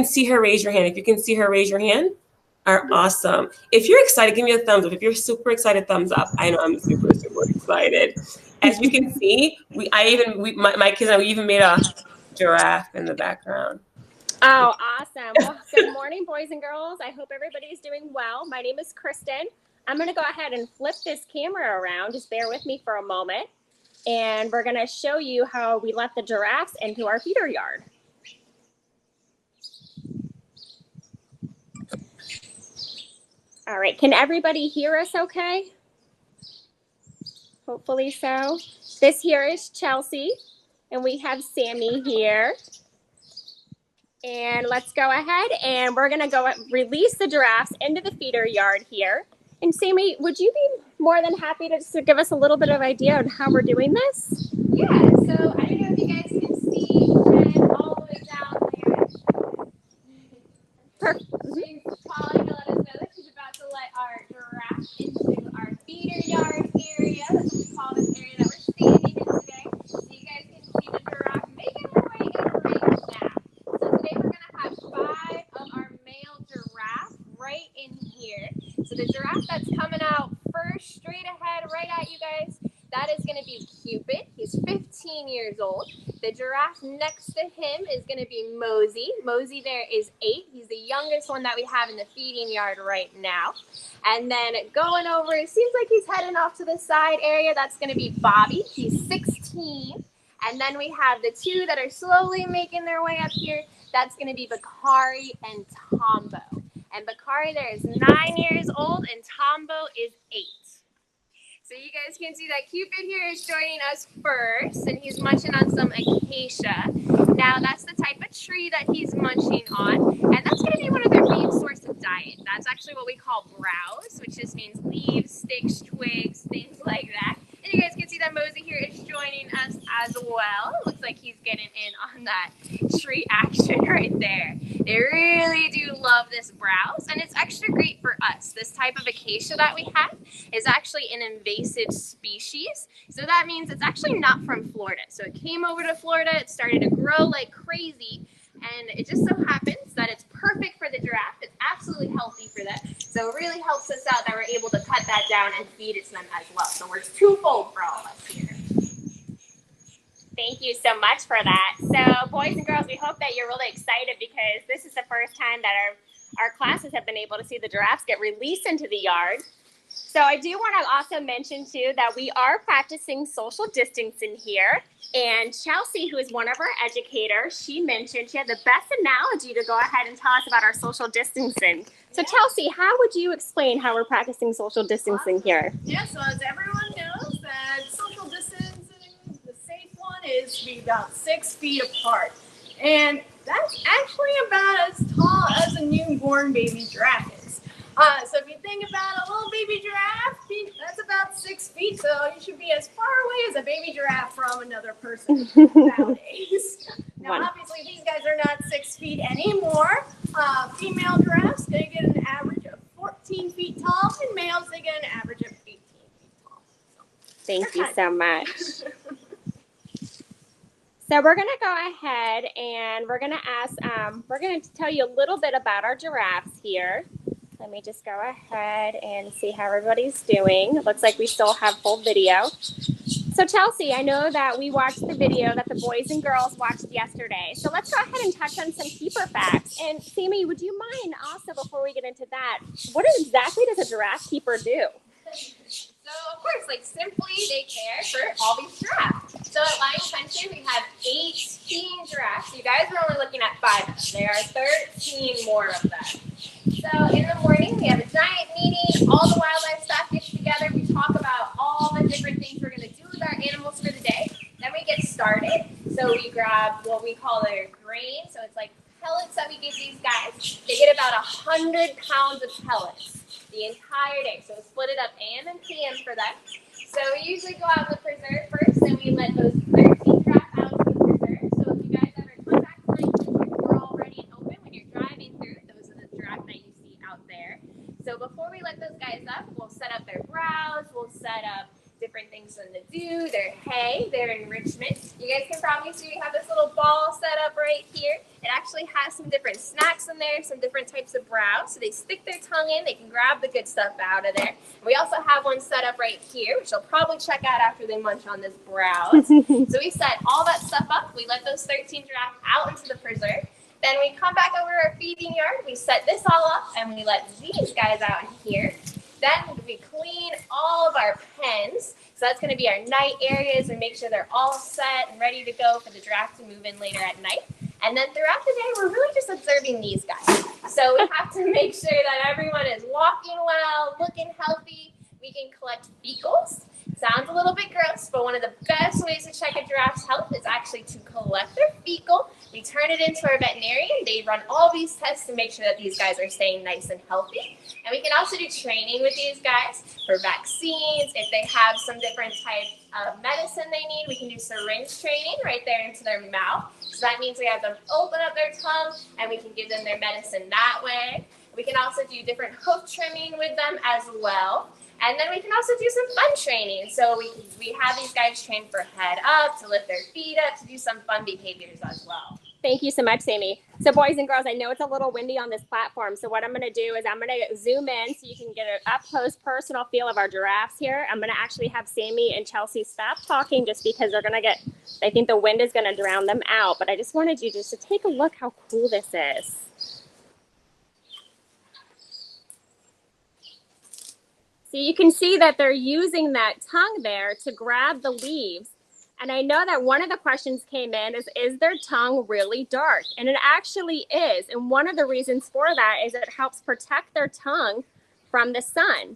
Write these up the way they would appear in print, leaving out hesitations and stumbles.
see her, raise your hand. If you can see her, raise your hand. Are awesome. If you're excited, give me a thumbs up. If you're super excited, thumbs up. I know I'm super, super excited. As you can see, my kids and I, we even made a giraffe in the background. Oh, awesome. Well, good morning, boys and girls. I hope everybody's doing well. My name is Kristen. I'm going to go ahead and flip this camera around. Just bear with me for a moment. And we're going to show you how we let the giraffes into our feeder yard. All right. Can everybody hear us okay? Hopefully so. This here is Chelsea, and we have Sammy here. And let's go ahead and we're gonna go release the giraffes into the feeder yard here. And Sammy, would you be more than happy to give us a little bit of idea on how we're doing this? Yeah, so I don't know if you guys can see Jen all the way down there. Perfect. She's calling to let us know that she's about to let our giraffe into our feeder yard area. That's what we call this area that we're standing in today. So you guys can see the giraffe making her way in right now. So today we're going to have 5 of our male giraffes right in here. So the giraffe that's coming out first, straight ahead, right at you guys, that is going to be Cupid. He's 15 years old. The giraffe next to him is going to be Mosey. Mosey there is 8. He's the youngest one that we have in the feeding yard right now. And then going over, it seems like he's heading off to the side area. That's going to be Bobby. He's 16. And then we have the 2 that are slowly making their way up here. That's going to be Bakari and Tombo. And Bakari there is 9 years old and Tombo is 8. So you guys can see that Cupid here is joining us first, and he's munching on some acacia. Now that's the type of tree that he's munching on, and that's going to be one of their main source of diet. That's actually what we call browse, which just means leaves, sticks, twigs, things like that. And you guys can see that Mosey here is joining us as well. Looks like he's getting in on that tree action right there. They really do love this browse, and it's extra great for us. This type of acacia that we have is actually an invasive species. So that means it's actually not from Florida. So it came over to Florida, it started to grow like crazy, and it just so happens that it's perfect for the giraffe. It's absolutely healthy for them. So it really helps us out that we're able to cut that down and feed it to them as well. So we're twofold for all of us here. Thank you so much for that. So boys and girls, we hope that you're really excited because this is the first time that our classes have been able to see the giraffes get released into the yard. So I do want to also mention too that we are practicing social distancing here. And Chelsea, who is one of our educators, she mentioned she had the best analogy to go ahead and tell us about our social distancing. So Chelsea, how would you explain how we're practicing social distancing here? Yeah, so as everyone knows, that social distancing, the safe one is to be about 6 feet apart. And that's actually about as tall as a newborn baby giraffe is. So if you think about a little baby giraffe, that's about 6 feet. So you should be as far away as a baby giraffe from another person nowadays. Now, obviously, these guys are not 6 feet anymore. Female giraffes, they get an average of 14 feet tall, and males, they get an average of 18 feet tall. So, thank you so much. So we're going to go ahead and we're going to ask, we're going to tell you a little bit about our giraffes here. Let me just go ahead and see how everybody's doing. It looks like we still have full video. So Chelsea, I know that we watched the video that the boys and girls watched yesterday. So let's go ahead and touch on some keeper facts. And Sammy, would you mind also, before we get into that, what exactly does a giraffe keeper do? So, of course, like simply, they care for all these giraffes. So at Lion Country, we have 18 giraffes. You guys are only looking at 5. There are 13 more of them. So in the morning, we have a giant meeting. All the wildlife staff gets together. We talk about all the different things we're going to do with our animals for the day. Then we get started. So we grab what we call their grain. So it's like pellets that we give these guys. They get about 100 pounds of pellets the entire day. So we split it up AM and PM for them. So we usually go out in the preserve first, and we let those 13 giraffes out to the preserve. So if you guys ever come back tonight, we're all ready and open when you're driving through. Those are the giraffes that you see out there. So before we let those guys up, we'll set up their browse. We'll set up different things for them to do, their hay, their enrichment. You guys can probably see we have this little ball set up right here. It actually has some different snacks in there, some different types of browse. So they stick their tongue in, they can grab the good stuff out of there. We also have one set up right here, which they'll probably check out after they munch on this browse. So we set all that stuff up. We let those 13 giraffes out into the preserve. Then we come back over our feeding yard. We set this all up, and we let these guys out in here. Then we clean all of our pens. So that's going to be our night areas and make sure they're all set and ready to go for the giraffe to move in later at night. And then throughout the day, we're really just observing these guys. So we have to make sure that everyone is walking well, looking healthy. We can collect fecals. Sounds a little bit gross, but one of the best ways to check a giraffe's health is actually to collect their fecal. We turn it into our veterinarian. They run all these tests to make sure that these guys are staying nice and healthy. And we can also do training with these guys for vaccines. If they have some different type of medicine they need, we can do syringe training right there into their mouth. So that means we have them open up their tongue and we can give them their medicine that way. We can also do different hoof trimming with them as well. And then we can also do some fun training. So we have these guys trained for head up, to lift their feet up, to do some fun behaviors as well. Thank you so much, Sammy. So boys and girls, I know it's a little windy on this platform. So what I'm going to do is I'm going to zoom in so you can get an up-close personal feel of our giraffes here. I'm going to actually have Sammy and Chelsea stop talking just because they're going to get, I think the wind is going to drown them out. But I just wanted you just to take a look how cool this is. So you can see that they're using that tongue there to grab the leaves. And I know that one of the questions came in is their tongue really dark? And it actually is. And one of the reasons for that is it helps protect their tongue from the sun.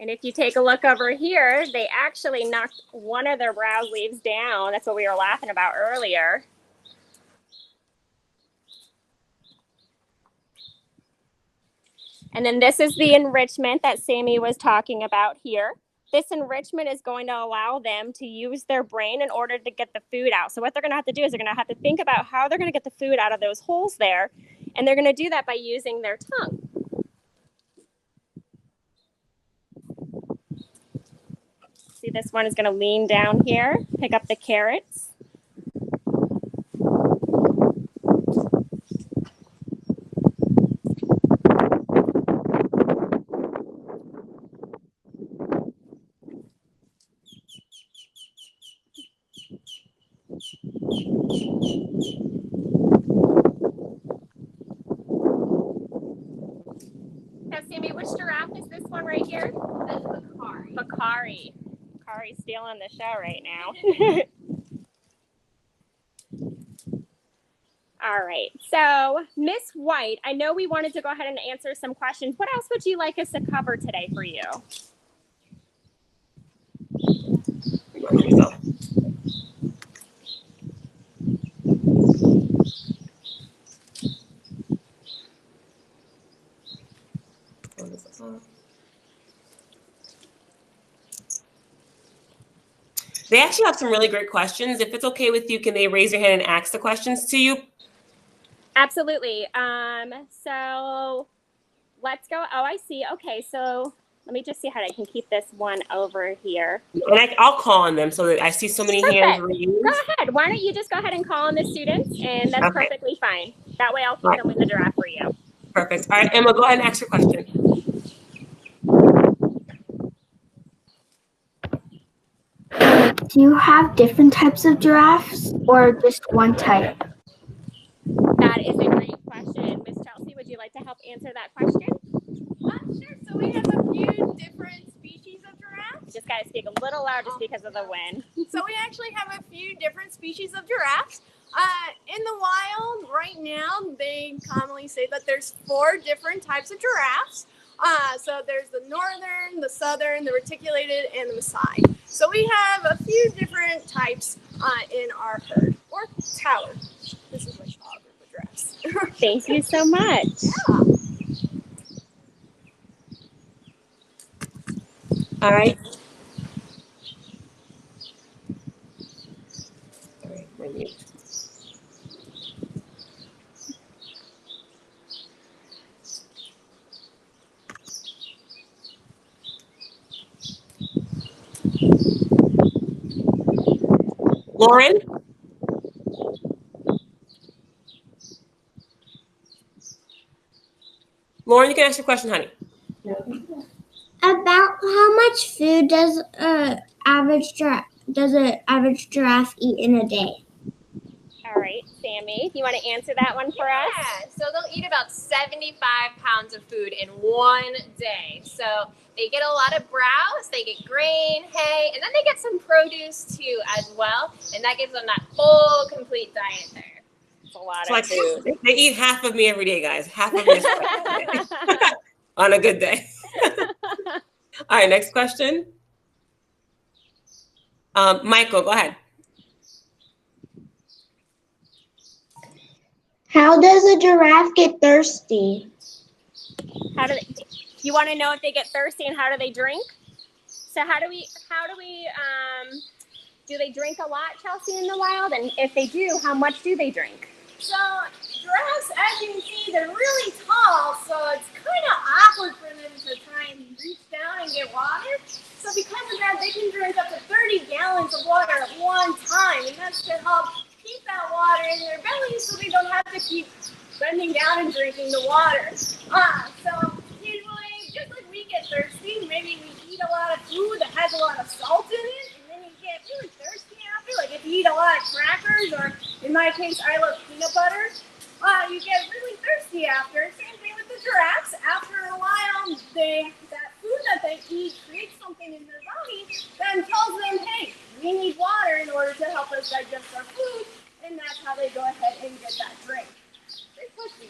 And if you take a look over here, they actually knocked one of their browse leaves down. That's what we were laughing about earlier. And then this is the enrichment that Sammy was talking about here. This enrichment is going to allow them to use their brain in order to get the food out. So what they're going to have to do is they're going to have to think about how they're going to get the food out of those holes there. And they're going to do that by using their tongue. See, this one is going to lean down here, pick up the carrots. Now, Sammy, which giraffe is this one right here? That's Bakari. Bakari. Bakari's stealing the show right now. All right. So, Miss White, I know we wanted to go ahead and answer some questions. What else would you like us to cover today for you? They actually have some really great questions. If it's okay with you, can they raise their hand and ask the questions to you? Absolutely. So let's go. Oh, I see. Okay. So let me just see how I can keep this one over here. And I'll call on them so that I see so many hands raised. Go ahead. Why don't you just go ahead and call on the students, and that's perfectly fine. That way I'll keep them in the giraffe for you. Perfect. All right, Emma, go ahead and ask your question. Do you have different types of giraffes or just one type? That is a great question. Miss Chelsea, would you like to help answer that question? Sure. So we have a few different species of giraffes. Just got to speak a little loud just because of the wind. So we actually have a few different species of giraffes. In the wild right now, they commonly say that there's 4 different types of giraffes. So there's the northern, the southern, the reticulated, and the Maasai. So we have a few different types in our herd, or tower. This is my child group of giraffes. Thank you so much. Yeah. All right. Lauren? Lauren, you can ask your question, honey. About how much food does an average giraffe eat in a day? All right, Sammy, you want to answer that one for us? Yeah, so they'll eat about 75 pounds of food in one day. So they get a lot of browse, they get grain, hay, and then they get some produce too as well. And that gives them that full, complete diet there. It's a lot It's of like food. they eat half of me every day, guys. Half of me on a good day. All right, next question. Michael, go ahead. How does a giraffe get thirsty? You want to know if they get thirsty and how do they drink? So do they drink a lot, Chelsea, in the wild? And if they do, how much do they drink? So giraffes, as you can see, they're really tall, so it's kind of awkward for them to try and reach down and get water. So because of that, they can drink up to 30 gallons of water at one time, and that's to help keep that water in their bellies so they don't have to keep bending down and drinking the water. So usually, just like we get thirsty, maybe we eat a lot of food that has a lot of salt in it, and then you get really thirsty after. Like if you eat a lot of crackers, or in my case, I love peanut butter, you get really thirsty after. Same thing with the giraffes. After a while, that food that they eat creates something in their body that tells them, hey, we need water in order to help us digest our food, and that's how they go ahead and get that drink. Great question.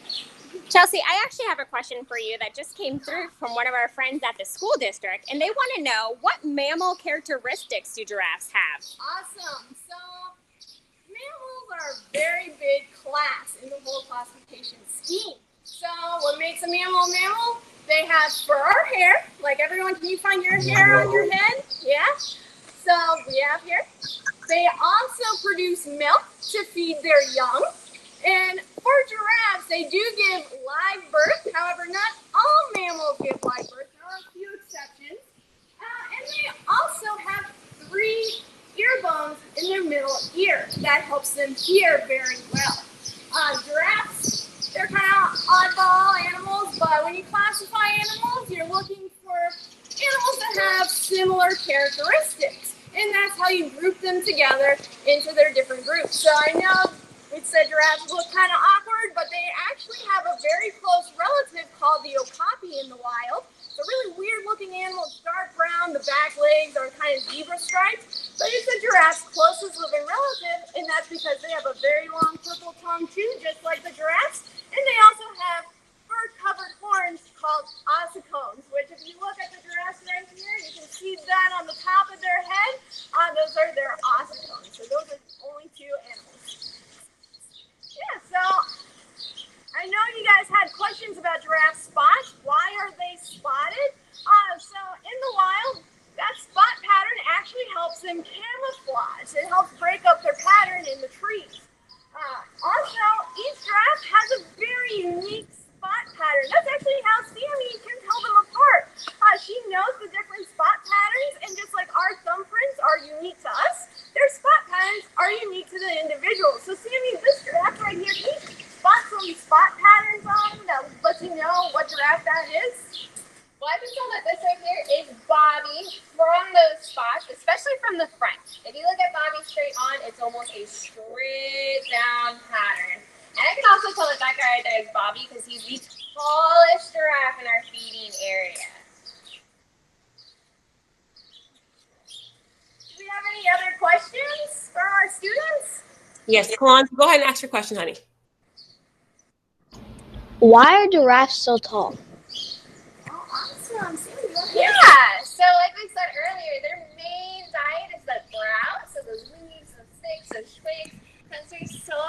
Chelsea, I actually have a question for you that just came through from one of our friends at the school district, and they want to know, what mammal characteristics do giraffes have? Awesome. So mammals are a very big class in the whole classification scheme. So what makes a mammal a mammal? They have fur or hair. Like everyone, can you find your hair on your head? Yeah? So we have hair. They also produce milk to feed their young. And for giraffes, they do give live birth. However, not all mammals give live birth. There are a few exceptions. And they also have 3 ear bones in their middle ear. That helps them hear very well. Giraffes, they're kind of oddball animals, but when you classify animals, you're looking for animals that have similar characteristics. And that's how you group them together into their different groups. So I know we said giraffes look kind of awkward, but they actually have a very close relative called the okapi in the wild. It's a really weird-looking animal. It's dark brown. The back legs are kind of zebra striped. But it's a giraffe's closest living relative, and that's because they have a very long purple tongue too, just like the giraffes. And they also have fur-covered horns called ossicones, which if you look at the giraffes right here, you can see that on the top of their head. Those are their ossicones. So those are only 2 animals. Yeah, so I know you guys had questions about giraffe spots. Why are they spotted? So in the wild, that spot pattern actually helps them camouflage. It helps break up their pattern in the trees. Also, each giraffe has a very unique spot pattern. That's actually how Sammy can tell them apart. She knows the different spot patterns, and just like our thumbprints are unique to us, their spot patterns are unique to the individual. So Sammy, this giraffe right here, can you spot some spot patterns on that lets you know what giraffe that is? Well, I can tell that this right here is Bobby from those spots, especially from the front. If you look at Bobby straight on, it's almost a straight down pattern. And I can also tell that that guy right there is Bobby because he's the tallest giraffe in our feeding area. Do we have any other questions for our students? Yes, Kalon, go ahead and ask your question, honey. Why are giraffes so tall? Awesome. Yeah, so like we said earlier, their main diet is the browse, so those leaves, those sticks, those twigs. Since they're so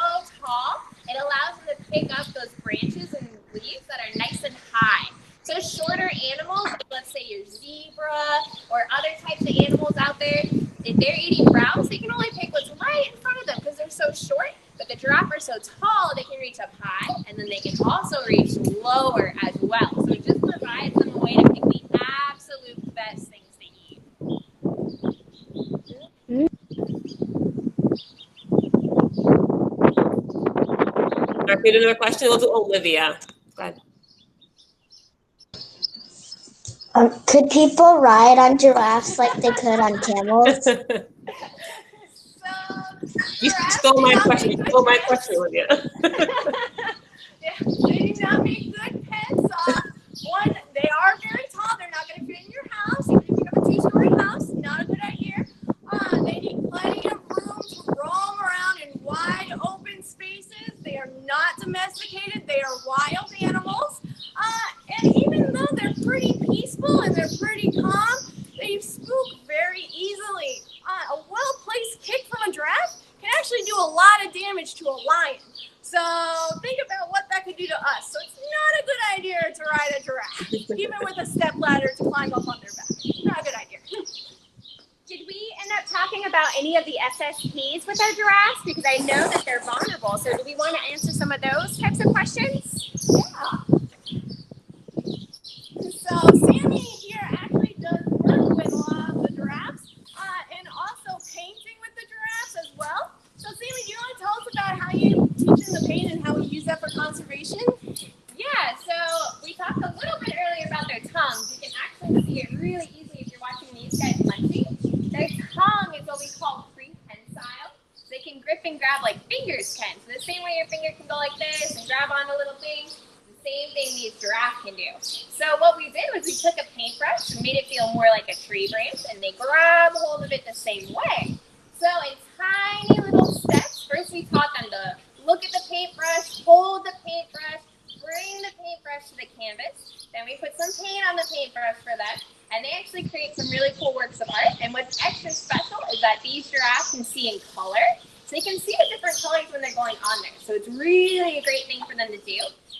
tall, it allows them to pick up those branches and leaves that are nice and high. So shorter animals, like let's say your zebra or other types of animals out there, if they're eating browse, they can only pick what's right in front of them because they're so short. But the giraffe are so tall, they can reach up high, and then they can also reach lower as well. So it just provides them a way to pick the absolute best things to eat. right, we have another question. We'll do Olivia. Go ahead. Could people ride on giraffes like they could on camels? You stole my question. You stole my question, Olivia. Yeah, they do not make good pets. One, they are very tall. They're not going to fit in your house. Even if you have a two-story house, not a good idea. They need plenty of room to roam around in wide open spaces. They are not domesticated. They are wild animals. And even though they're pretty peaceful and they're pretty calm, they spook very easily. A well-placed kick from a giraffe can actually do a lot of damage to a lion. So think about what that could do to us. So it's not a good idea to ride a giraffe, even with a step ladder to climb up on their back. Not a good idea. Did we end up talking about any of the SSPs with our giraffes? Because I know that they're vulnerable. So do we want to answer some of those types of questions? Yeah. So Sammy here actually does work with a lot of the giraffes and also painting with the giraffes as well. So Sammy, do you want to tell us about how you teach them the paint and how we use that for conservation? Yeah, so we talked a little bit earlier about their tongues. You can actually see it really easily if you're watching these guys munching. Their tongue is what we call prehensile. So they can grip and grab like fingers can. So the same way your finger can go like this and grab onto little things, the same thing these giraffes can do. So what we did was we took a paintbrush and made it feel more like a tree branch, and they grab hold of it the same way. So in tiny little steps, first we taught them to look at the paintbrush, hold the paintbrush, bring the paintbrush to the canvas. Then we put some paint on the paintbrush for them, and they actually create some really cool works of art. And what's extra special is that these giraffes can see in color. So they can see the different colors when they're going on there. So it's really a great thing for them to do.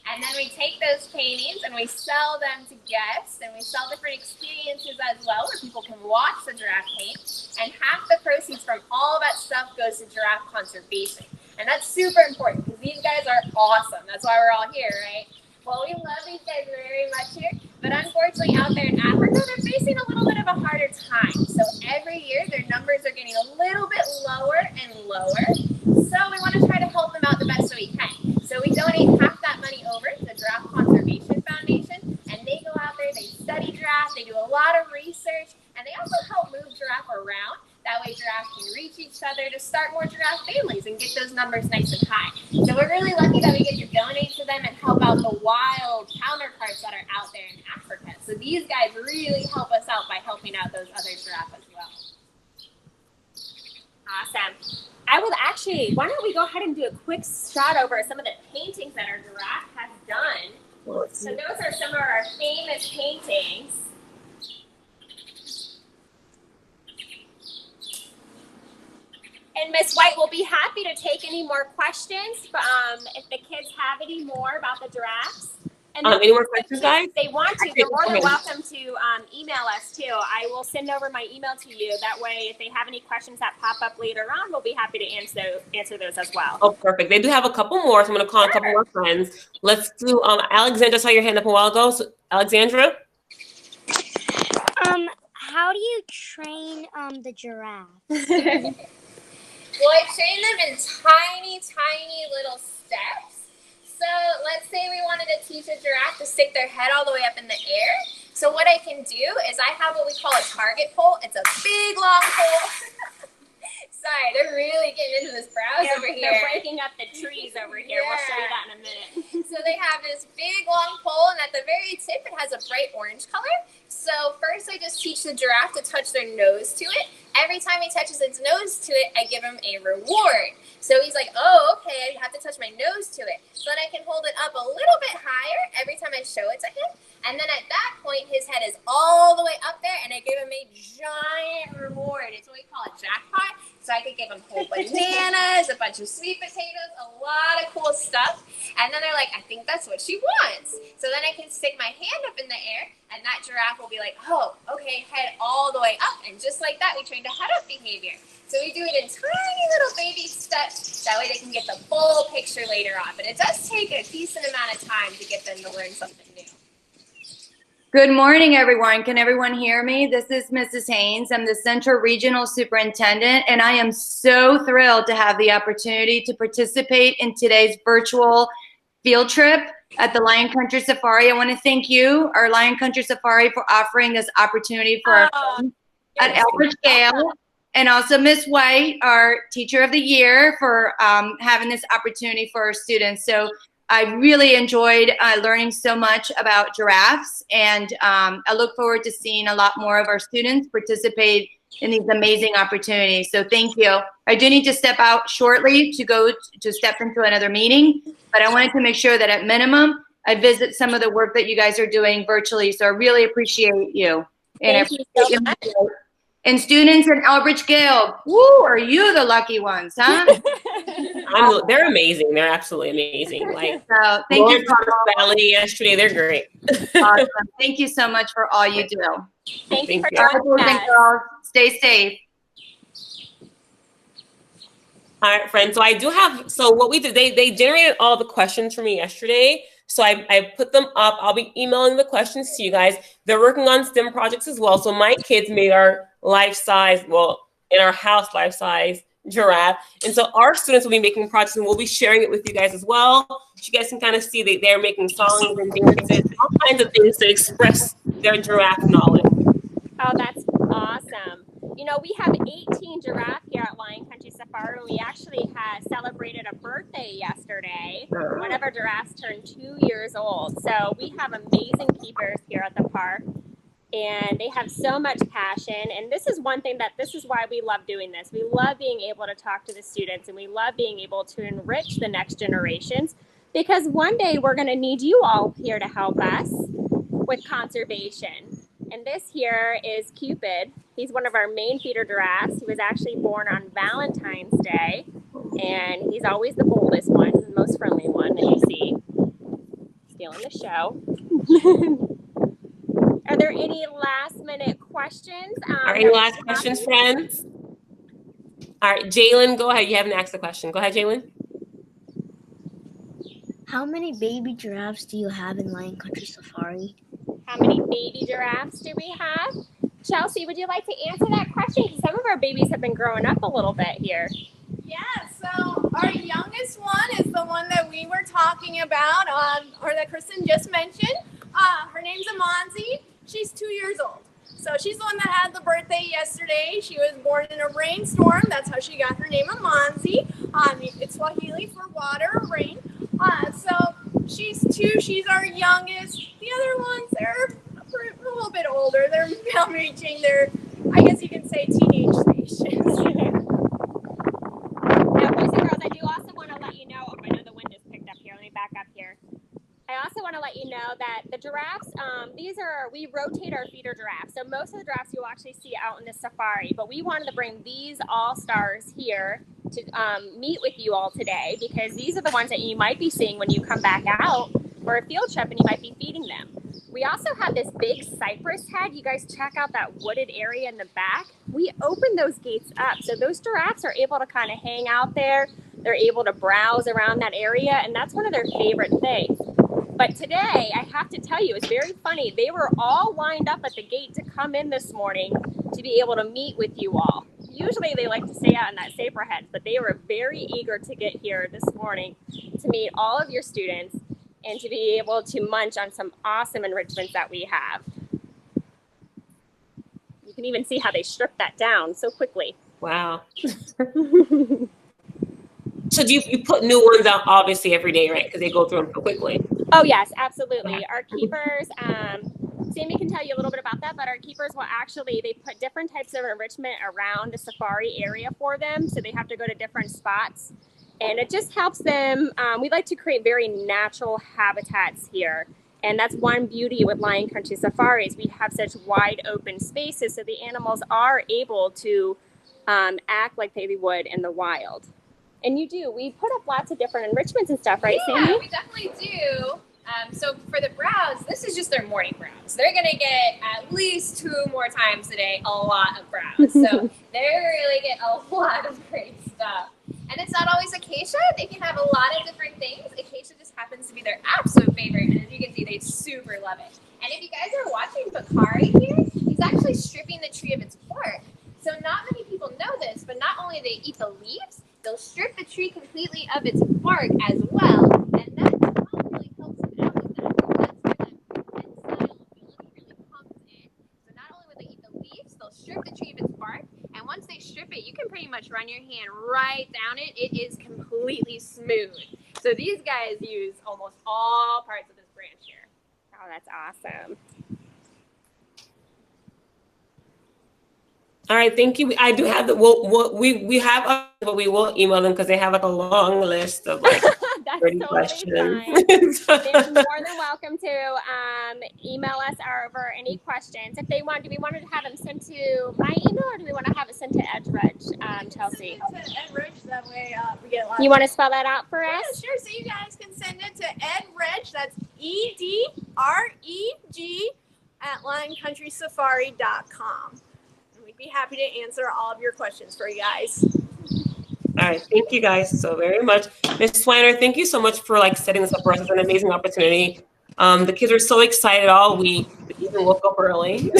And then we take those paintings and we sell them to guests, and we sell different experiences as well where people can watch the giraffe paint. And half the proceeds from all that stuff goes to giraffe conservation. And that's super important because these guys are awesome. That's why we're all here, right? Well, we love these guys very much here, but unfortunately out there in Africa, they're facing a little bit of a harder time. So every year, their numbers are getting a little bit lower and lower. So we want to try to help them out the best way we can. So we donate half that money over to the Giraffe Conservation Foundation, and they go out there, they study giraffe, they do a lot of research, and they also help move giraffe around. That way giraffes can reach each other to start more giraffe families and get those numbers nice and high. So we're really lucky that we get to donate to them and help out the wild counterparts that are out there in Africa. So these guys really help us out by helping out those other giraffes as well. Awesome. I would actually, why don't we go ahead and do a quick shot over some of the paintings that our giraffe has done. So those are some of our famous paintings. And Miss White will be happy to take any more questions if the kids have any more about the giraffes. And Any more questions, guys? If they want to, they're more than welcome to email us too. I will send over my email to you. That way, if they have any questions that pop up later on, we'll be happy to answer those as well. Oh, perfect. They do have a couple more, so I'm going to call a couple more friends. Let's do, Alexandra saw your hand up a while ago. So, Alexandra? How do you train the giraffe? Well, I train them in tiny, tiny little steps. So let's say we wanted to teach a giraffe to stick their head all the way up in the air. So what I can do is I have what we call a target pole. It's a big, long pole. Sorry, they're really getting into this browse over here. They're breaking up the trees over here. Yeah. We'll show you that in a minute. So they have this big, long pole, and at the very tip, it has a bright orange color. So first, I just teach the giraffe to touch their nose to it. Every time he touches his nose to it, I give him a reward. So he's like, oh, okay, I have to touch my nose to it. So then I can hold it up a little bit higher every time I show it to him. And then at that point, his head is all the way up there, and I give him a giant reward. It's what we call a jackpot. So I could give them whole bananas, a bunch of sweet potatoes, a lot of cool stuff. And then they're like, I think that's what she wants. So then I can stick my hand up in the air, and that giraffe will be like, oh, okay, head all the way up. And just like that, we trained a head up behavior. So we do it in tiny little baby steps. That way they can get the full picture later on. But it does take a decent amount of time to get them to learn something new. Good morning, everyone. Can everyone hear me? This is Mrs. Haynes. I'm the Central Regional Superintendent, and I am so thrilled to have the opportunity to participate in today's virtual field trip at the Lion Country Safari. I want to thank you, our Lion Country Safari, for offering this opportunity for our friends at Elbridge Gale, and also Miss White, our Teacher of the Year, for having this opportunity for our students. So I really enjoyed learning so much about giraffes, and I look forward to seeing a lot more of our students participate in these amazing opportunities. So thank you. I do need to step out shortly to step into another meeting, but I wanted to make sure that at minimum, I visit some of the work that you guys are doing virtually. So I really appreciate you. Thank you so much. And students in Elbridge Gale, woo, are you the lucky ones, huh? They're amazing. They're absolutely amazing. Like, so thank you for Valley yesterday. They're great. Awesome. Thank you so much for all you do. Thank you for All right, boys and girls, stay safe. All right, friends. So I do have, so what we did, they generated all the questions for me yesterday. So I put them up. I'll be emailing the questions to you guys. They're working on STEM projects as well. So my kids made our life-size, well, in our house, life-size giraffe. And so our students will be making projects, and we'll be sharing it with you guys as well. So you guys can kind of see that they're making songs and dances, all kinds of things to express their giraffe knowledge. Oh, that's awesome. You know, we have 18 giraffe here at Lion Country Safari. We actually had celebrated a birthday yesterday. One of our giraffes turned 2 years old. So we have amazing keepers here at the park, and they have so much passion. And this is one thing this is why we love doing this. We love being able to talk to the students, and we love being able to enrich the next generations, because one day we're going to need you all here to help us with conservation. And this here is Cupid. He's one of our main feeder giraffes. He was actually born on Valentine's Day, and he's always the boldest one, the most friendly one that you see. Stealing the show. Are there any last minute questions? Any last questions, friends? All right, Jalen, go ahead. You haven't asked the question. Go ahead, Jalen. How many baby giraffes do you have in Lion Country Safari? How many baby giraffes do we have? Chelsea, would you like to answer that question? Because some of our babies have been growing up a little bit here. Yeah, so our youngest one is the one that we were talking about, or that Kristen just mentioned. Her name's Amanzi. She's 2 years old. So she's the one that had the birthday yesterday. She was born in a rainstorm. That's how she got her name, Amanzi. It's Swahili for water or rain. So she's 2. She's our youngest. The other ones, they're a little bit older. They're now reaching their, I guess you can say, teenage stations. Now, boys and girls, I do also want to let you know, I know the wind is picked up here. Let me back up here. I also want to let you know that the giraffes, we rotate our feeder giraffes. So most of the giraffes you'll actually see out in the safari, but we wanted to bring these all-stars here to meet with you all today, because these are the ones that you might be seeing when you come back out for a field trip, and you might be feeding them. We also have this big cypress head. You guys check out that wooded area in the back. We open those gates up, so those giraffes are able to kind of hang out there. They're able to browse around that area, and that's one of their favorite things. But today, I have to tell you, it's very funny. They were all lined up at the gate to come in this morning to be able to meet with you all. Usually they like to stay out in that safer head, but they were very eager to get here this morning to meet all of your students and to be able to munch on some awesome enrichments that we have. You can even see how they stripped that down so quickly. Wow. So do you put new ones out obviously every day, right? Because they go through them so quickly. Oh yes, absolutely. Our keepers, Sammy can tell you a little bit about that, but our keepers will actually, they put different types of enrichment around the safari area for them. So they have to go to different spots, and it just helps them. We like to create very natural habitats here. And that's one beauty with Lion Country Safaris. We have such wide open spaces, so the animals are able to act like they would in the wild. And you do. We put up lots of different enrichments and stuff, right, Yeah, Sammy? we definitely do. So for the browse, this is just their morning browse. They're going to get at least 2 more times a day a lot of browse. So they really get a lot of great stuff. And it's not always acacia. They can have a lot of different things. Acacia just happens to be their absolute favorite. And as you can see, they super love it. And if you guys are watching Bakari here, he's actually stripping the tree of its bark. So not many people know this, but not only do they eat the leaves, they'll strip the tree completely of its bark as well. And that really helps them out with that. That's where that tensile ability really comes in. So not only will they eat the leaves, they'll strip the tree of its bark. And once they strip it, you can pretty much run your hand right down it. It is completely smooth. So these guys use almost all parts of this branch here. Oh, that's awesome. All right, thank you. I do have the we have but we will email them because they have like a long list of like That's 30 totally questions. fine. They're more than welcome to email us over any questions. If they want, do we want to have them sent to my email or do we want to have it sent to EdReg, Chelsea? Send it to EdReg, that way we get a lot. You want to spell that out for Yeah, us? sure. So you guys can send it to EdReg. That's EDREG at LionCountrySafari.com. And we'd be happy to answer all of your questions for you guys. All right, thank you guys so very much. Ms. Swiner, thank you so much for like setting this up for us. It's an amazing opportunity. The kids are so excited all week. They even woke up early.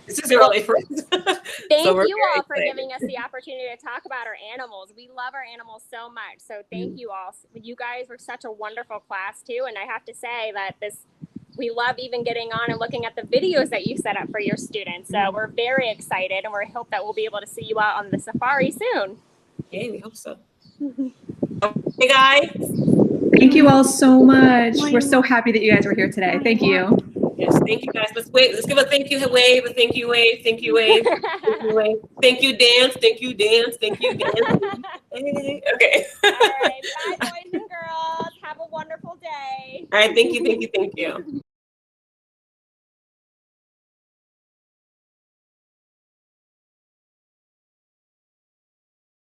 This is early for us. Thank So you all for excited. giving us the opportunity to talk about our animals. We love our animals so much. So thank you all. You guys were such a wonderful class too. And I have to say that we love even getting on and looking at the videos that you set up for your students. So we're very excited and we hope that we'll be able to see you out on the safari soon. Yeah, we hope so. Hey guys. Thank you all so much. We're so happy that you guys were here today. Thank you. Yes, thank you guys. Let's give a thank you wave, a thank you wave, thank you wave, thank you wave. Thank you dance, thank you dance, thank you dance. Hey, okay. All right, bye boys and girls. Have a wonderful day. All right, thank you, thank you, thank you.